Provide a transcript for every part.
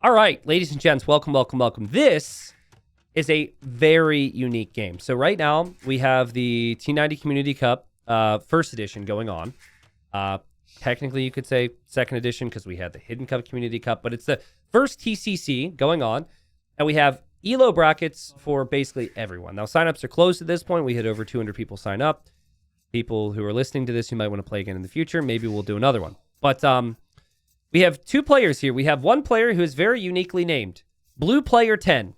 All right, ladies and gents, welcome, welcome, welcome. This is a very unique game. So right now, we have the T90 Community Cup first edition going on. Technically, you could say second edition because we had the Hidden Cup Community Cup, but it's the first TCC going on. And we have ELO brackets for basically everyone. Now, signups are closed at this point. We had over 200 people sign up. People who are listening to this who might want to play again in the future, maybe we'll do another one. But we have two players here. We have one player who is very uniquely named, Blue Player 10.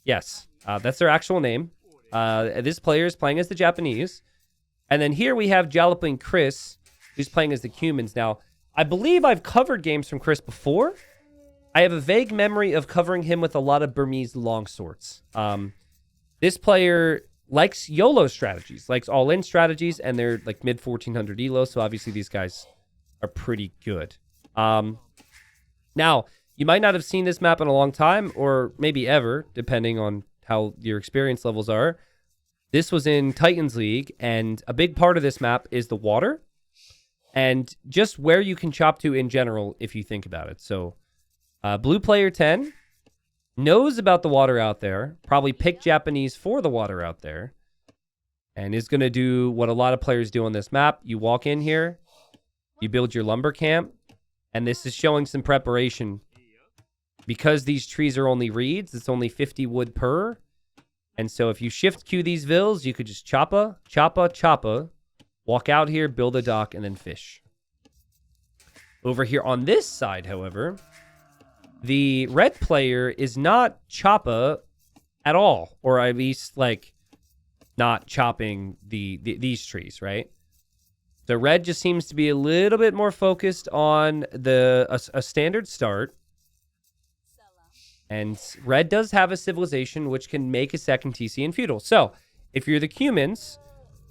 Yes, that's their actual name. This player is playing as the Japanese. And then here we have Jaloping Chris, who's playing as the Cumans. Now, I believe I've covered games from Chris before. I have a vague memory of covering him with a lot of Burmese longswords. This player likes YOLO strategies, likes all-in strategies, and they're like mid 1400 ELO, so obviously these guys are pretty good. Now, you might not have seen this map in a long time, or maybe ever, depending on how your experience levels are. This was in Titans League, and a big part of this map is the water, and just where you can chop to in general, if you think about it. So, Blue Player 10 knows about the water out there, probably picked Japanese for the water out there, and is going to do what a lot of players do on this map. You walk in here, you build your lumber camp, and this is showing some preparation. Because these trees are only reeds, it's only 50 wood per. And so if you shift queue these vills, you could just choppa, choppa, choppa, walk out here, build a dock, and then fish. Over here on this side, however, the red player is not choppa at all, or at least like not chopping these trees, right? So red just seems to be a little bit more focused on a standard start. And red does have a civilization which can make a second TC in Feudal. So if you're the Cumans,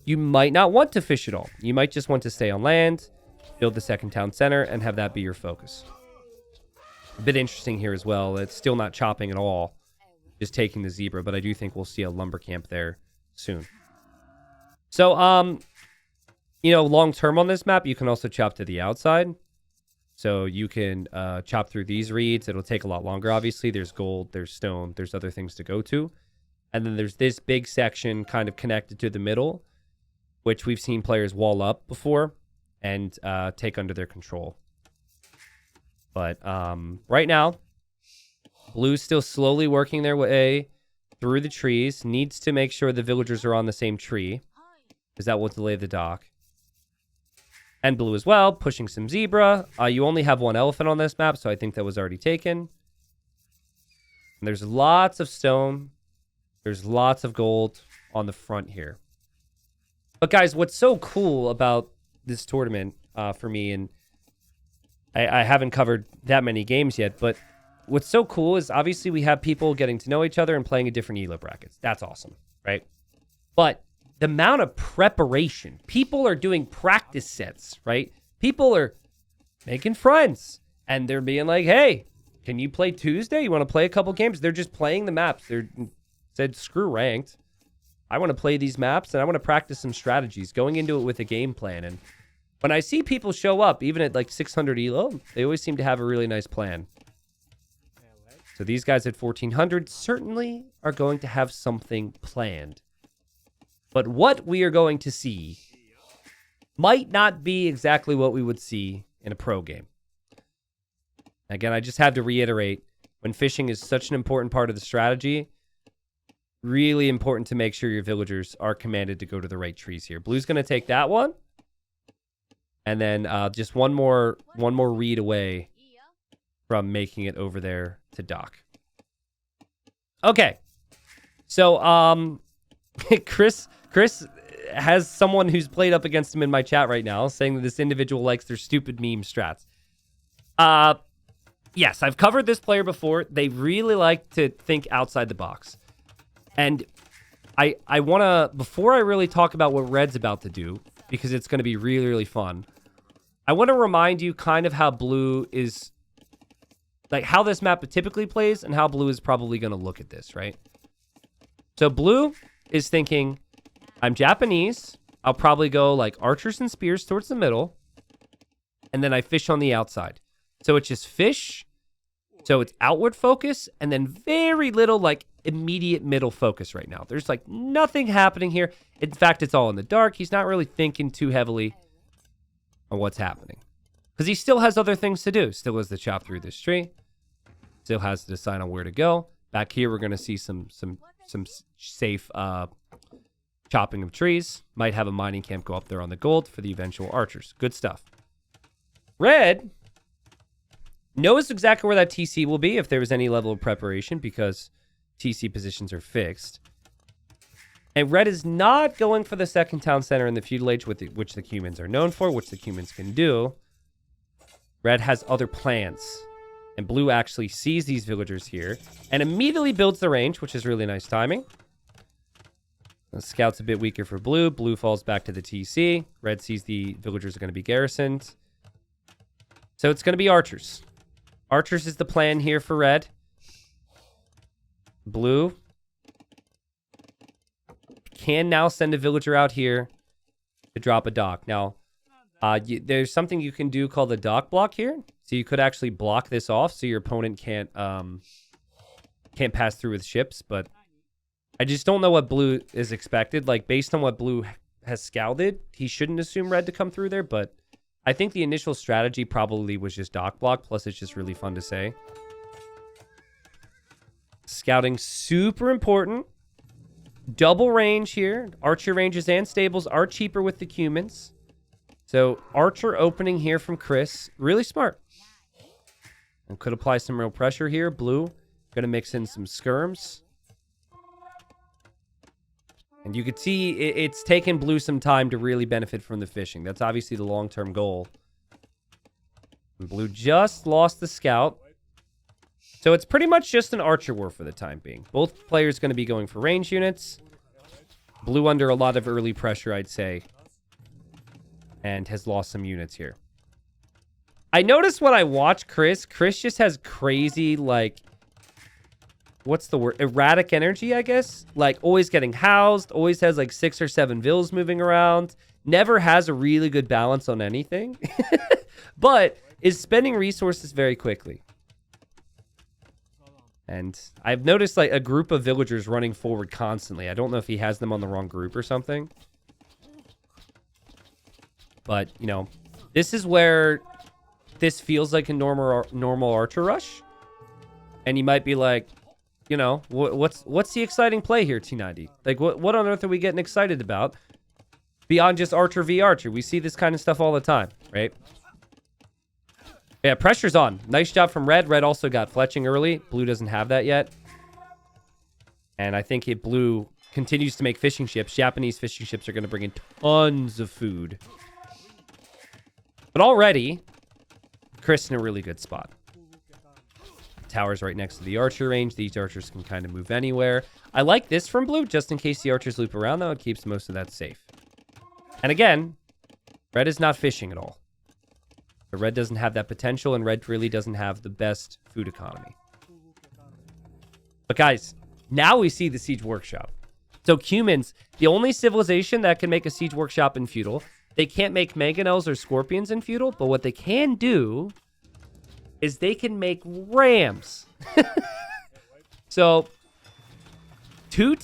you might not want to fish at all. You might just want to stay on land, build the second town center, and have that be your focus. A bit interesting here as well. It's still not chopping at all, just taking the zebra, but I do think we'll see a lumber camp there soon. So, you know, long term on this map, you can also chop to the outside. So you can chop through these reeds. It'll take a lot longer, obviously. There's gold, there's stone, there's other things to go to. And then there's this big section kind of connected to the middle, which we've seen players wall up before and take under their control. But right now, blue's still slowly working their way through the trees. Needs to make sure the villagers are on the same tree, because that will delay the dock. And blue as well, pushing some zebra. You only have one elephant on this map, so I think that was already taken. And there's lots of stone. There's lots of gold on the front here. But guys, what's so cool about this tournament for me, and I haven't covered that many games yet, but what's so cool is obviously we have people getting to know each other and playing in different ELO brackets. That's awesome, right? But the amount of preparation, people are doing practice sets, right? People are making friends, and they're being like, hey, can you play Tuesday? You want to play a couple games? They're just playing the maps. They're said, screw ranked. I want to play these maps, and I want to practice some strategies, going into it with a game plan. And when I see people show up, even at like 600 ELO, they always seem to have a really nice plan. So these guys at 1400 certainly are going to have something planned. But what we are going to see might not be exactly what we would see in a pro game. Again, I just have to reiterate, when fishing is such an important part of the strategy, really important to make sure your villagers are commanded to go to the right trees here. Blue's going to take that one. And then just one more read away from making it over there to dock. Okay. So, Chris has someone who's played up against him in my chat right now, saying that this individual likes their stupid meme strats. Yes, I've covered this player before. They really like to think outside the box. And I want to, before I really talk about what Red's about to do, because it's going to be really, really fun, I want to remind you kind of how blue is, like how this map typically plays and how blue is probably going to look at this, right? So blue is thinking, I'm Japanese. I'll probably go like archers and spears towards the middle. And then I fish on the outside. So it's just fish, So it's outward focus and then very little like immediate middle focus right now. There's like nothing happening here. In fact, it's all in the dark. He's not really thinking too heavily on what's happening because he still has other things to do. Still has to chop through this tree. Still has to decide on where to go. Back here, we're going to see some safe chopping of trees. Might have a mining camp go up there on the gold for the eventual archers. Good stuff. Red knows exactly where that TC will be if there was any level of preparation because TC positions are fixed. And red is not going for the second town center in the Feudal Age, which the Cumans are known for, which the Cumans can do. Red has other plans. And blue actually sees these villagers here and immediately builds the range, which is really nice timing. The scout's a bit weaker for blue. Blue falls back to the TC. Red sees the villagers are going to be garrisoned. So it's going to be archers. Archers is the plan here for red. Blue can now send a villager out here to drop a dock. Now, there's something you can do called the dock block here. So you could actually block this off so your opponent can't pass through with ships. But I just don't know what blue is expected. Like, based on what blue has scouted, he shouldn't assume red to come through there. But I think the initial strategy probably was just dock block. Plus, it's just really fun to say. Scouting, super important. Double range here. Archer ranges and stables are cheaper with the Cumans. So, archer opening here from Chris. Really smart. And could apply some real pressure here. Blue, going to mix in some skirms. And you could see it's taken blue some time to really benefit from the fishing. That's obviously the long-term goal. And blue just lost the scout. So it's pretty much just an archer war for the time being. Both players going to be going for range units. Blue under a lot of early pressure, I'd say. And has lost some units here. I noticed when I watch Chris just has crazy, like, what's the word? Erratic energy, I guess. Like, always getting housed. Always has, like, 6 or 7 vills moving around. Never has a really good balance on anything. But is spending resources very quickly. And I've noticed, like, a group of villagers running forward constantly. I don't know if he has them on the wrong group or something. But, you know, this is where this feels like a normal archer rush. And you might be like, you know, what's the exciting play here, T90? Like, what on earth are we getting excited about? Beyond just archer v archer. We see this kind of stuff all the time, right? Yeah, pressure's on. Nice job from red. Red also got fletching early. Blue doesn't have that yet. And I think blue continues to make fishing ships. Japanese fishing ships are going to bring in tons of food. But already, Chris in a really good spot. Tower's right next to the archer range. These archers can kind of move anywhere. I like this from blue, just in case the archers loop around, though. It keeps most of that safe. And again, red is not fishing at all. But red doesn't have that potential, and red really doesn't have the best food economy. But guys, now we see the siege workshop. So Cumans, the only civilization that can make a siege workshop in Feudal. They can't make mangonels or scorpions in Feudal, but what they can do is they can make rams. So, 2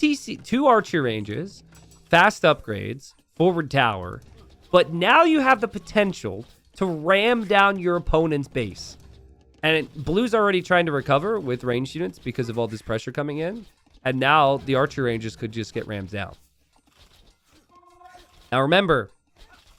archer ranges, fast upgrades, forward tower, but now you have the potential to ram down your opponent's base. And blue's already trying to recover with ranged units because of all this pressure coming in, and now the archer ranges could just get rammed down. Now remember,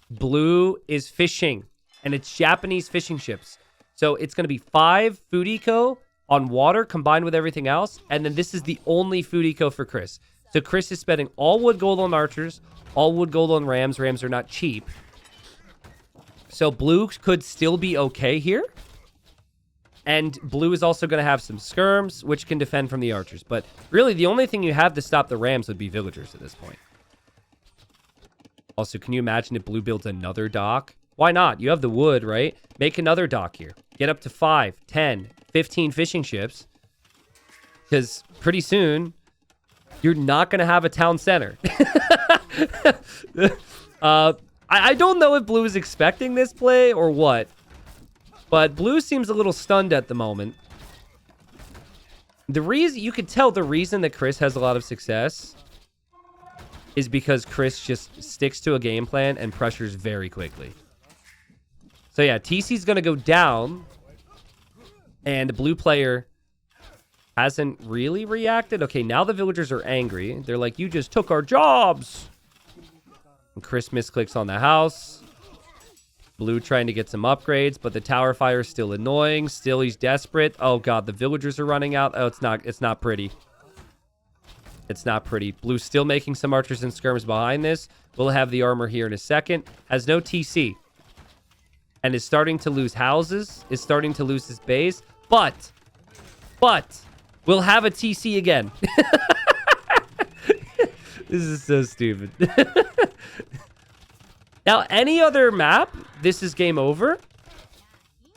blue is fishing, and it's Japanese fishing ships. So it's going to be 5 food eco on water combined with everything else. And then this is the only food eco for Chris. So Chris is spending all wood gold on archers, all wood gold on rams. Rams are not cheap. So blue could still be okay here. And blue is also going to have some skirms, which can defend from the archers. But really, the only thing you have to stop the rams would be villagers at this point. Also, can you imagine if blue builds another dock? Why not? You have the wood, right? Make another dock here. Get up to 5, 10, 15 fishing ships. Because pretty soon, you're not going to have a town center. I don't know if blue is expecting this play or what. But blue seems a little stunned at the moment. The reason you could tell the reason that Chris has a lot of success is because Chris just sticks to a game plan and pressures very quickly. So yeah, TC's going to go down, and the blue player hasn't really reacted. Okay, now the villagers are angry. They're like, you just took our jobs. And Chris misclicks on the house. Blue trying to get some upgrades, but the tower fire is still annoying. Still, he's desperate. Oh god, the villagers are running out. Oh, it's not pretty. It's not pretty. Blue still making some archers and skirms behind this. We'll have the armor here in a second. Has no TC. And is starting to lose houses. Is starting to lose his base. But we'll have a TC again. This is so stupid. Now, any other map, this is game over.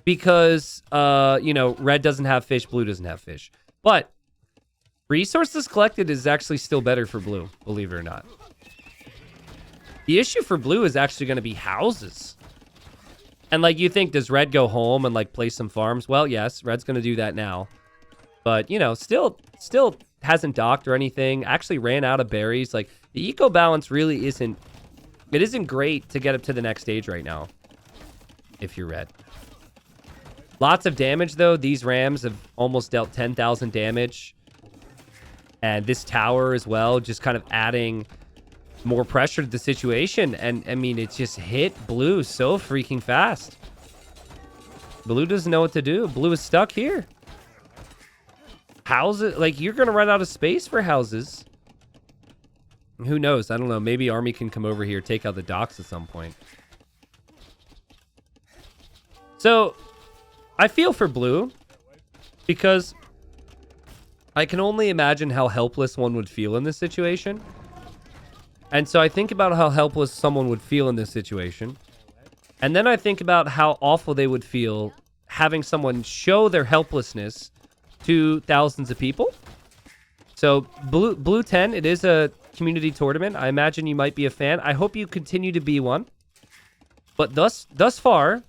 Because, you know, red doesn't have fish, blue doesn't have fish. But resources collected is actually still better for blue, believe it or not. The issue for blue is actually going to be houses. And, like, you think, does red go home and, like, play some farms? Well, yes, red's going to do that now. But, you know, still hasn't docked or anything. Actually ran out of berries. Like, the eco balance really isn't... It isn't great to get up to the next stage right now, if you're red. Lots of damage, though. These Rams have almost dealt 10,000 damage. And this tower as well, just kind of adding more pressure to the situation. And, I mean, it's just hit blue so freaking fast. Blue doesn't know what to do. Blue is stuck here. Houses, like, you're going to run out of space for houses. Who knows? I don't know. Maybe Army can come over here, take out the docks at some point. So, I feel for blue because I can only imagine how helpless one would feel in this situation. And so I think about how helpless someone would feel in this situation. And then I think about how awful they would feel having someone show their helplessness to thousands of people. So Blue 10, it is a community tournament. I imagine you might be a fan. I hope you continue to be one. But thus far,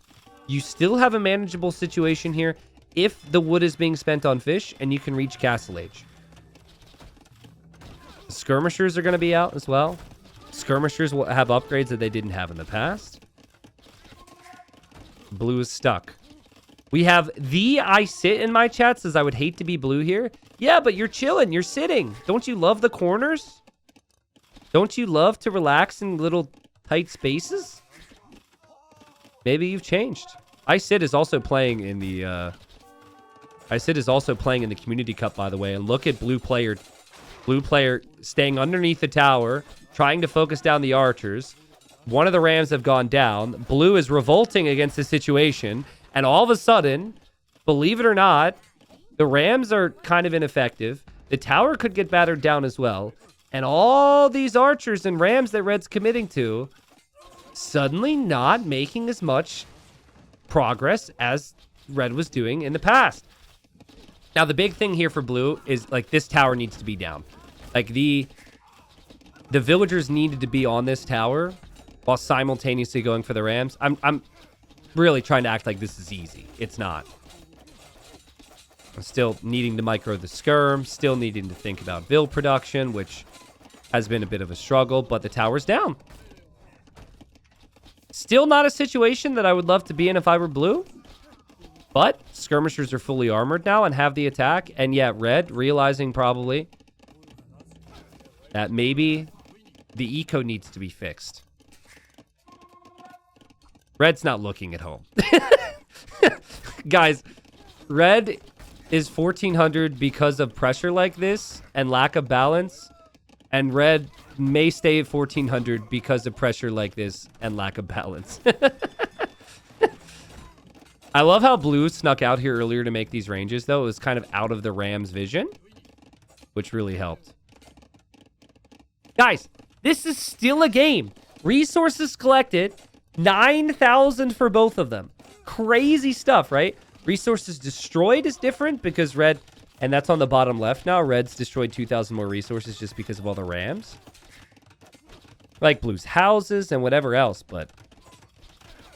you still have a manageable situation here if the wood is being spent on fish and you can reach Castle Age. Skirmishers are going to be out as well. Skirmishers will have upgrades that they didn't have in the past. Blue is stuck. We have I sit in my chat says I would hate to be blue here. Yeah, but you're chilling. You're sitting. Don't you love the corners? Don't you love to relax in little tight spaces? Maybe you've changed. I sit is also playing in the Community Cup, by the way. And look at blue player staying underneath the tower, trying to focus down the archers. One of the Rams have gone down. Blue is revolting against the situation. And all of a sudden, believe it or not, the Rams are kind of ineffective. The tower could get battered down as well. And all these archers and Rams that red's committing to suddenly not making as much progress as red was doing in the past. Now, the big thing here for blue is, like, this tower needs to be down. Like, the villagers needed to be on this tower while simultaneously going for the Rams. I'm really trying to act like this is easy. It's not. I'm still needing to micro the skirm, still needing to think about Vill production, which has been a bit of a struggle, but the tower's down. Still not a situation that I would love to be in if I were blue, but skirmishers are fully armored now and have the attack, and yet red, realizing probably that maybe the eco needs to be fixed. Red's not looking at home. Guys, red is 1400 because of pressure like this and lack of balance. And red may stay at 1400 because of pressure like this and lack of balance. I love how blue snuck out here earlier to make these ranges, though. It was kind of out of the Rams' vision, which really helped. Guys, this is still a game. Resources collected, 9,000 for both of them. Crazy stuff, right? Resources destroyed is different because red, and that's on the bottom left now, red's destroyed 2,000 more resources just because of all the Rams. Like blue's houses and whatever else, but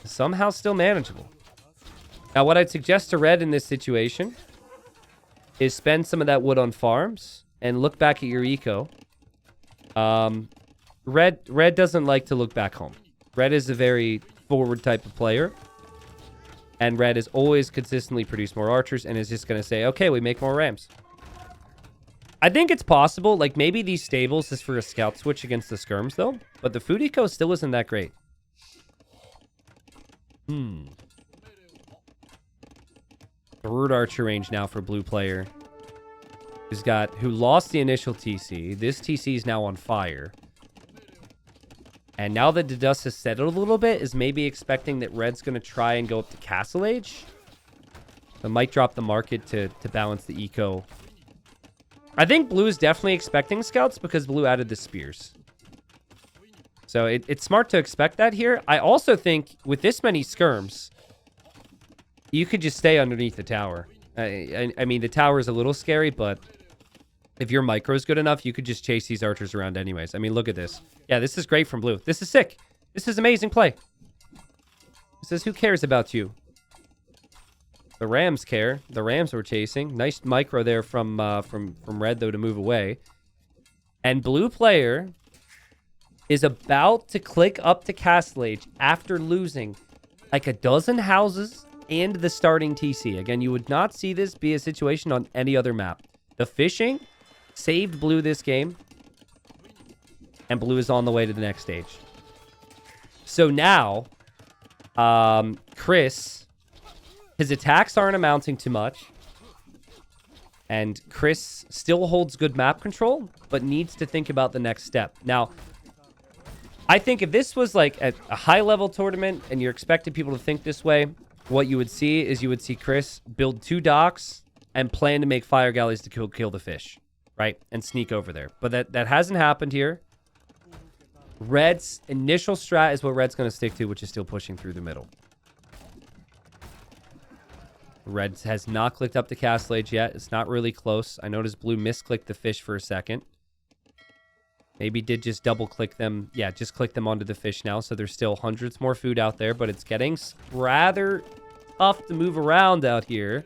somehow still manageable. Now, what I'd suggest to red in this situation is spend some of that wood on farms and look back at your eco. Red doesn't like to look back home. Red is a very forward type of player. And red has always consistently produced more archers and is just going to say, okay, we make more rams. I think it's possible. Like, maybe these stables is for a scout switch against the skirms, though. But the food eco still isn't that great. Third archer range now for blue player. Who lost the initial TC. This TC is now on fire. And now that the dust has settled a little bit, is maybe expecting that red's going to try and go up to Castle Age. It might drop the market to balance the eco. I think blue is definitely expecting scouts because blue added the spears. So it's smart to expect that here. I also think with this many skirms, you could just stay underneath the tower. I mean, the tower is a little scary, but if your micro is good enough, you could just chase these archers around anyways. I mean, look at this. Yeah, this is great from blue. This is sick. This is amazing play. It says, who cares about you? The Rams care. The Rams were chasing. Nice micro there from red, though, to move away. And blue player is about to click up to Castle Age after losing like a dozen houses and the starting TC. Again, you would not see this be a situation on any other map. The fishing saved blue this game. And blue is on the way to the next stage. So now, Chris, his attacks aren't amounting to much. And Chris still holds good map control, but needs to think about the next step. Now, I think if this was like a high-level tournament and you're expecting people to think this way, what you would see is you would see Chris build 2 docks and plan to make fire galleys to kill the fish, right? And sneak over there. But that hasn't happened here. Red's initial strat is what Red's going to stick to, which is still pushing through the middle. Red has not clicked up to Castle Age yet. It's not really close. I noticed blue misclicked the fish for a second. Maybe did just double click them. Yeah, just click them onto the fish now. So there's still hundreds more food out there, but it's getting rather tough to move around out here.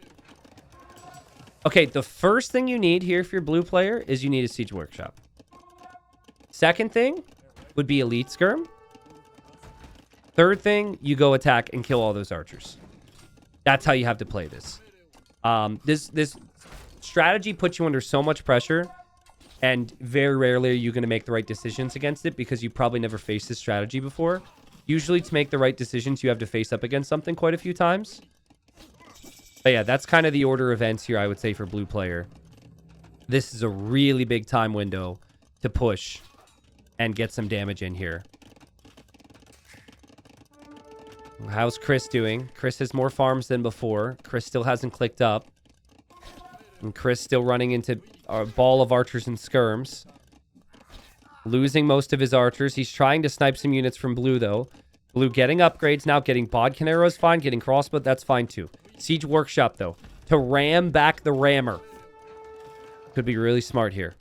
Okay, the first thing you need here if you're a blue player is you need a siege workshop. Second thing would be elite skirm. Third thing, you go attack and kill all those archers. That's how you have to play this. This strategy puts you under so much pressure, and very rarely are you going to make the right decisions against it because you probably never faced this strategy before. Usually to make the right decisions, you have to face up against something quite a few times. But yeah, that's kind of the order of events here, I would say, for blue player. This is a really big time window to push and get some damage in here. How's Chris doing? Chris has more farms than before. Chris still hasn't clicked up. And Chris still running into a ball of archers and skirms. Losing most of his archers. He's trying to snipe some units from blue, though. Blue getting upgrades now. Getting bodkin arrows, fine. Getting crossbow, that's fine, too. Siege workshop, though. To ram back the rammer. Could be really smart here.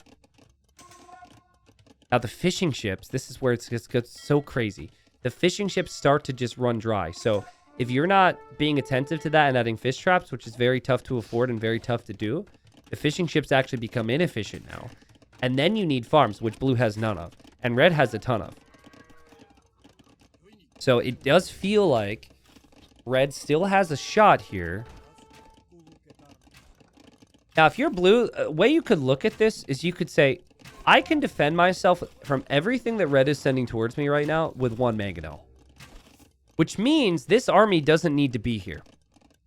Now, the fishing ships, this is where it gets so crazy. The fishing ships start to just run dry. So if you're not being attentive to that and adding fish traps, which is very tough to afford and very tough to do, the fishing ships actually become inefficient now. And then you need farms, which blue has none of. And red has a ton of. So it does feel like red still has a shot here. Now, if you're blue, a way you could look at this is you could say, I can defend myself from everything that red is sending towards me right now with 1 mangonel. Which means this army doesn't need to be here.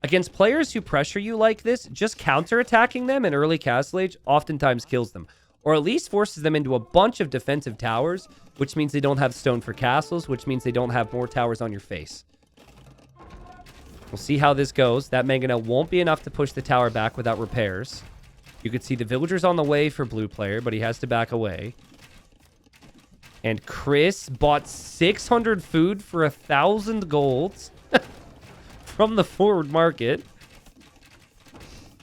Against players who pressure you like this, just counterattacking them in early Castle Age oftentimes kills them. Or at least forces them into a bunch of defensive towers, which means they don't have stone for castles, which means they don't have more towers on your face. We'll see how this goes. That mangonel won't be enough to push the tower back without repairs. You could see the villagers on the way for blue player, but he has to back away. And Chris bought 600 food for 1,000 golds from the forward market.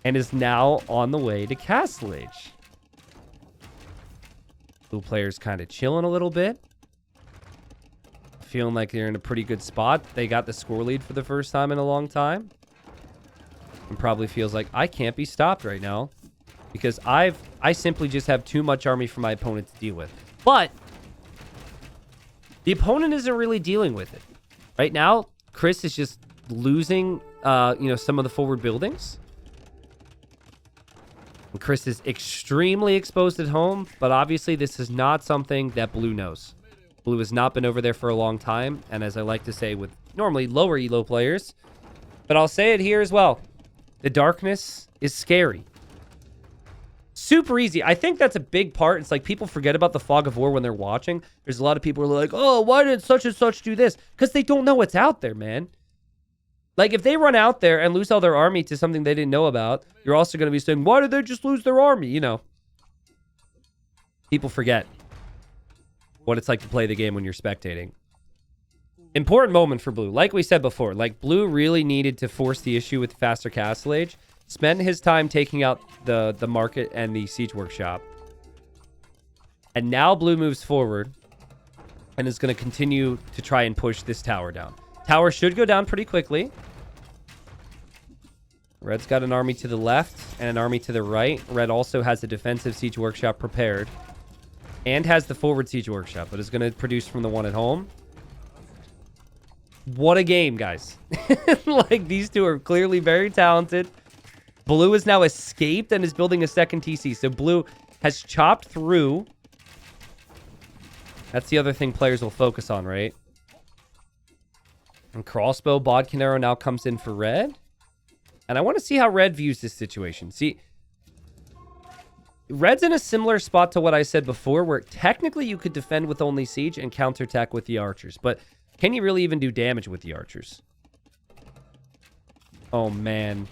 And is now on the way to Castle Age. Blue player's kind of chilling a little bit. Feeling like they're in a pretty good spot. They got the score lead for the first time in a long time. And probably feels like, I can't be stopped right now. because I simply just have too much army for my opponent to deal with. But the opponent isn't really dealing with it. Right now, Chris is just losing, some of the forward buildings. And Chris is extremely exposed at home, but obviously this is not something that Blue knows. Blue has not been over there for a long time, and as I like to say with normally lower elo players, but I'll say it here as well, the darkness is scary. Super easy. I think that's a big part. It's like people forget about the fog of war when they're watching. There's a lot of people who are like, oh, why did such and such do this? Because they don't know what's out there, man. Like, if they run out there and lose all their army to something they didn't know about, you're also going to be saying, why did they just lose their army? You know, people forget what it's like to play the game when you're spectating. Important moment for Blue. Like we said before, like, Blue really needed to force the issue with faster Castle Age. Spent his time taking out the market and the siege workshop. And now Blue moves forward and is going to continue to try and push this tower down. Tower should go down pretty quickly. Red's got an army to the left and an army to the right. Red also has a defensive siege workshop prepared and has the forward siege workshop, but is going to produce from the one at home. What a game, guys. Like, these two are clearly very talented. Blue has now escaped and is building a second TC. So Blue has chopped through. That's the other thing players will focus on, right? And crossbow bodkin arrow now comes in for Red. And I want to see how Red views this situation. See, Red's in a similar spot to what I said before, where technically you could defend with only siege and counterattack with the archers. But can you really even do damage with the archers? Oh, man.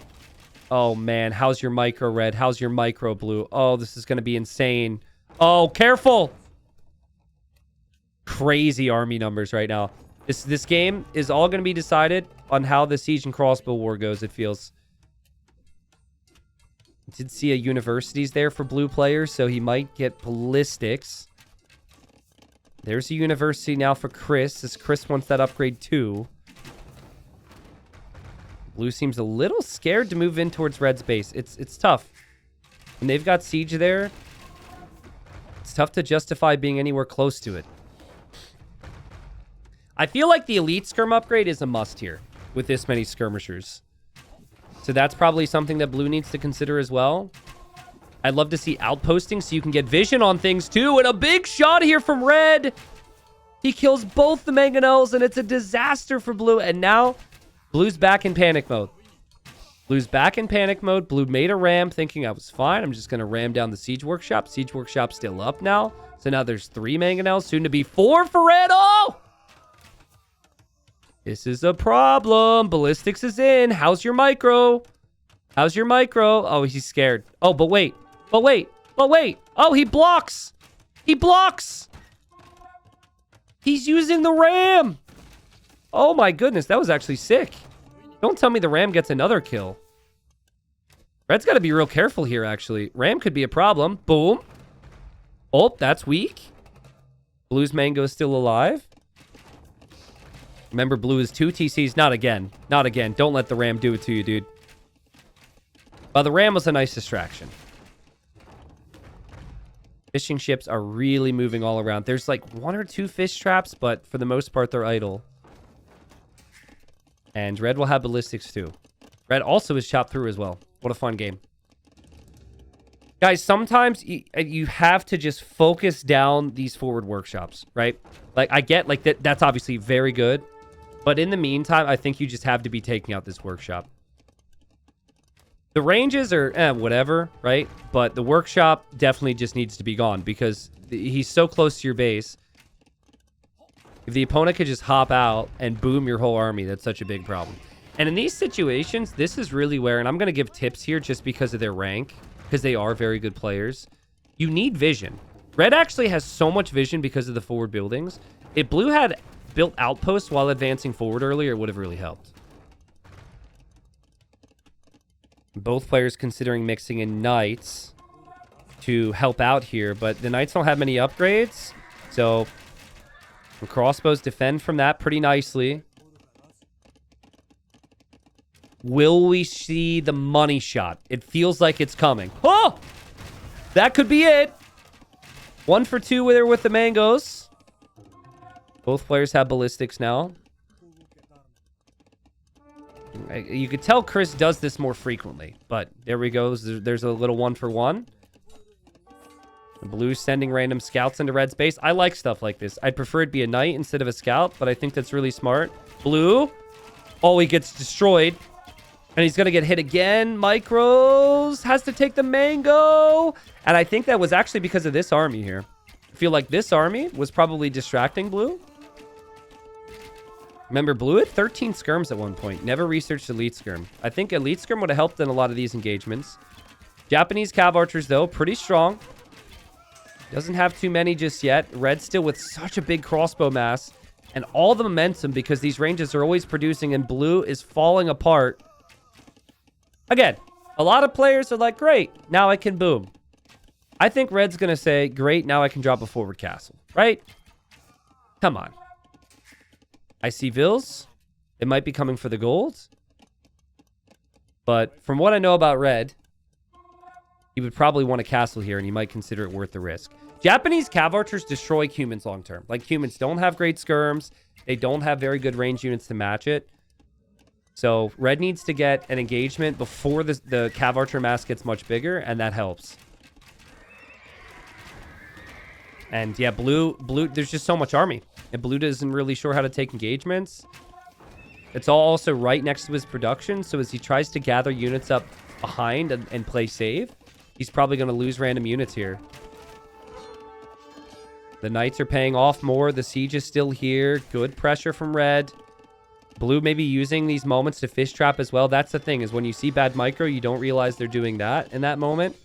Oh, man. How's your micro, Red? How's your micro, Blue? Oh, this is going to be insane. Oh, careful. Crazy army numbers right now. This game is all going to be decided on how the siege and crossbow war goes, it feels. Did see a universities there for Blue players, so he might get ballistics. There's a university now for Chris, as Chris wants that upgrade too. Blue seems a little scared to move in towards Red's base. It's tough. When they've got siege there, it's tough to justify being anywhere close to it. I feel like the elite skirm upgrade is a must here with this many skirmishers. So that's probably something that Blue needs to consider as well. I'd love to see outposting so you can get vision on things too. And a big shot here from Red. He kills both the mangonels and it's a disaster for Blue. And now Blue's back in panic mode. Blue's back in panic mode. Blue made a ram thinking I was fine. I'm just going to ram down the siege workshop. Siege workshop's still up now. So now there's 3 mangonels, soon to be 4 for Red. Oh! This is a problem. Ballistics is in. How's your micro? How's your micro? Oh, he's scared. Oh, but wait. But wait. But wait. Oh, he blocks. He blocks. He's using the ram. Oh, my goodness. That was actually sick. Don't tell me the ram gets another kill. Red's got to be real careful here, actually. Ram could be a problem. Boom. Oh, that's weak. Blue's mango is still alive. Remember, Blue is 2 TCs. Not again. Not again. Don't let the ram do it to you, dude. But the ram was a nice distraction. Fishing ships are really moving all around. There's like 1 or 2 fish traps, but for the most part, they're idle. And Red will have ballistics too. Red also is chopped through as well. What a fun game. Guys, sometimes you have to just focus down these forward workshops, right? Like, I get, like, that's obviously very good. But in the meantime, I think you just have to be taking out this workshop. The ranges are whatever, right? But the workshop definitely just needs to be gone because he's so close to your base. If the opponent could just hop out and boom your whole army, that's such a big problem. And in these situations, this is really where, and I'm going to give tips here just because of their rank, because they are very good players. You need vision. Red actually has so much vision because of the forward buildings. If Blue had built outposts while advancing forward earlier, it would have really helped. Both players considering mixing in knights to help out here, but the knights don't have many upgrades. So the crossbows defend from that pretty nicely. Will we see the money shot? It feels like it's coming. Oh! That could be it. 1 for 2 with the mangoes. Both players have ballistics now. You could tell Chris does this more frequently, but there we go. There's a little 1 for 1. Blue sending random scouts into red space. I like stuff like this. I'd prefer it be a knight instead of a scout, but I think that's really smart. Blue. Oh, he gets destroyed. And he's going to get hit again. Micros has to take the mango. And I think that was actually because of this army here. I feel like this army was probably distracting Blue. Remember, Blue had 13 skirms at one point. Never researched Elite Skirm. I think Elite Skirm would have helped in a lot of these engagements. Japanese Cav Archers, though, pretty strong. Doesn't have too many just yet. Red still with such a big crossbow mass. And all the momentum because these ranges are always producing and Blue is falling apart. Again, a lot of players are like, great, now I can boom. I think Red's going to say, great, now I can drop a forward castle. Right? Come on. I see Vils. It might be coming for the gold. But from what I know about Red, he would probably want a castle here, and he might consider it worth the risk. Japanese Cav Archers destroy Cumans long term. Like, Cumans don't have great skirms. They don't have very good range units to match it. So, Red needs to get an engagement before the Cav Archer mass gets much bigger, and that helps. And, yeah, Blue, there's just so much army. And Blue isn't really sure how to take engagements. It's all also right next to his production, so as he tries to gather units up behind and play save, he's probably going to lose random units here. The Knights are paying off more. The siege is still here. Good pressure from Red. Blue may be using these moments to fish trap as well. That's the thing, is when you see bad micro, you don't realize they're doing that in that moment.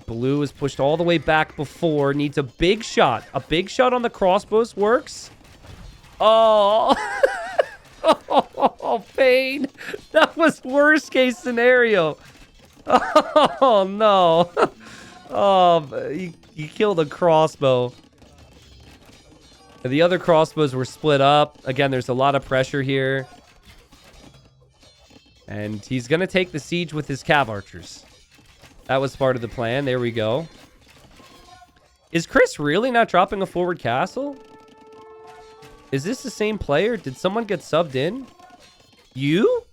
Blue is pushed all the way back before. Needs a big shot. A big shot on the crossbows works. Oh. Oh, pain. That was worst case scenario. Oh, no. Oh, he killed a crossbow. The other crossbows were split up. Again, there's a lot of pressure here. And he's going to take the siege with his Cav Archers. That was part of the plan. There we go. Is Chris really not dropping a forward castle? Is this the same player? Did someone get subbed in? You?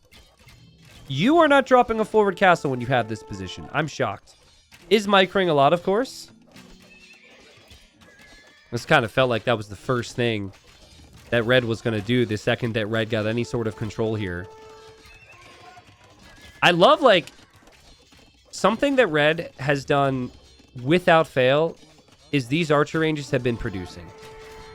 You are not dropping a forward castle when you have this position. I'm shocked. Is microing a lot, of course? This kind of felt like that was the first thing that Red was going to do the second that Red got any sort of control here. I love, like, something that Red has done without fail is these archer ranges have been producing.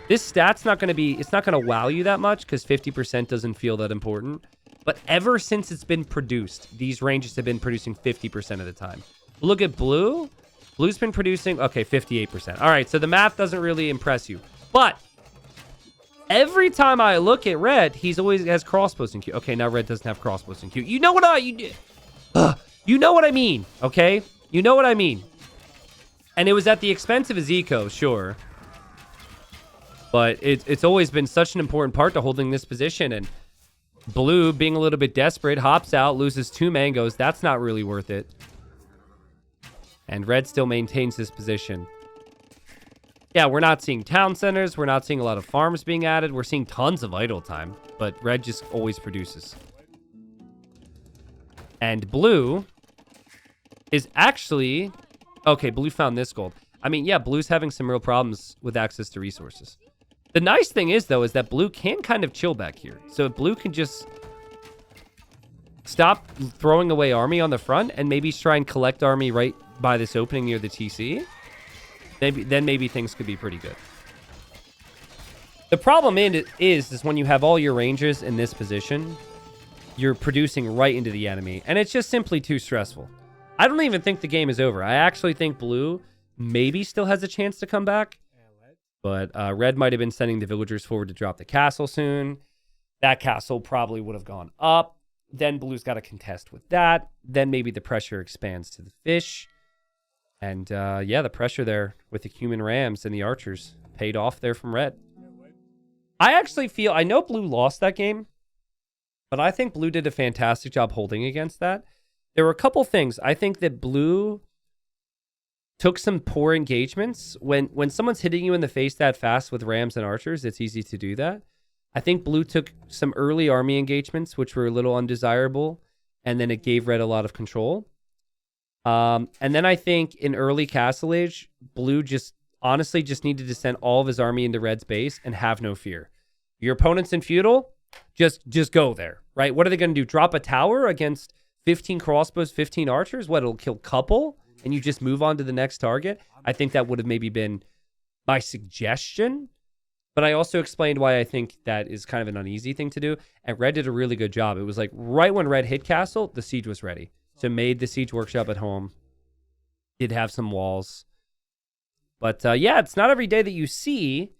This stat's not going to be, it's not going to wow you that much because 50% doesn't feel that important. But ever since it's been produced, these ranges have been producing 50% of the time. Look at Blue. Blue's been producing, okay, 58%. All right, so the math doesn't really impress you. But every time I look at Red, he's always has crossbows in queue. Okay, now Red doesn't have crossbows in queue. You know what you know what I mean, okay? You know what I mean. And it was at the expense of his eco, sure. But it's always been such an important part to holding this position. And Blue, being a little bit desperate, hops out, loses 2 mangoes. That's not really worth it. And Red still maintains this position. Yeah, we're not seeing town centers. We're not seeing a lot of farms being added. We're seeing tons of idle time. But Red just always produces. And Blue is actually... Okay, Blue found this gold. I mean, yeah, Blue's having some real problems with access to resources. The nice thing is, though, is that Blue can kind of chill back here. So if Blue can just stop throwing away army on the front and maybe try and collect army right by this opening near the TC, then maybe things could be pretty good. The problem is when you have all your rangers in this position, you're producing right into the enemy, and it's just simply too stressful. I don't even think the game is over. I actually think Blue maybe still has a chance to come back. But Red might have been sending the villagers forward to drop the castle soon. That castle probably would have gone up. Then Blue's got to contest with that. Then maybe the pressure expands to the fish. And yeah, the pressure there with the Cuman Rams and the archers paid off there from Red. I actually feel, I know Blue lost that game, but I think Blue did a fantastic job holding against that. there were a couple things. I think that blue took some poor engagements. When someone's hitting you in the face that fast with Rams and Archers, it's easy to do that. I think blue took some early army engagements, which were a little undesirable, and then it gave red a lot of control. And then I think in early Castle Age, blue just honestly just needed to send all of his army into red's base and have no fear. Your opponent's in Feudal, just go there, right? What are they going to do? Drop a tower against 15 crossbows, 15 archers? What, it'll kill couple? And you just move on to the next target? I think that would have maybe been my suggestion. But I also explained why I think that is kind of an uneasy thing to do. And red did a really good job. It was like right when red hit castle, the siege was ready. So made the siege workshop at home. Did have some walls. But yeah, it's not every day that you see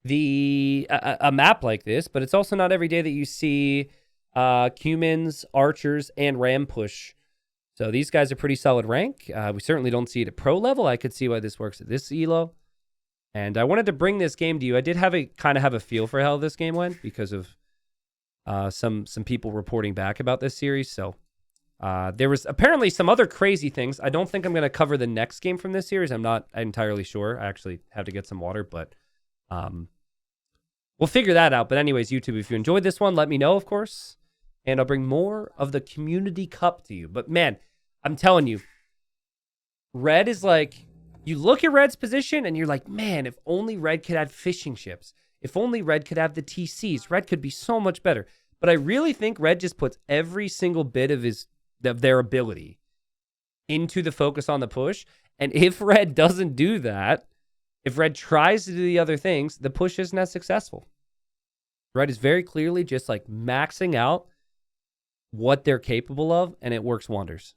a map like this. But it's also not every day that you see Cumans, archers, and ram push. So these guys are pretty solid rank. We certainly don't see it at pro level. I could see why this works at this elo. And I wanted to bring this game to you. I did kind of have a feel for how this game went because of some people reporting back about this series. So there was apparently some other crazy things. I don't think I'm going to cover the next game from this series. I'm not entirely sure. I actually have to get some water, but we'll figure that out. But anyways, YouTube, if you enjoyed this one, let me know, of course. And I'll bring more of the Community Cup to you. But man, I'm telling you, red is like... You look at red's position and you're like, man, if only red could have fishing ships. If only red could have the TCs. Red could be so much better. But I really think red just puts every single bit of their ability into the focus on the push. And if red doesn't do that, if red tries to do the other things, the push isn't as successful. Red is very clearly just like maxing out what they're capable of, and it works wonders.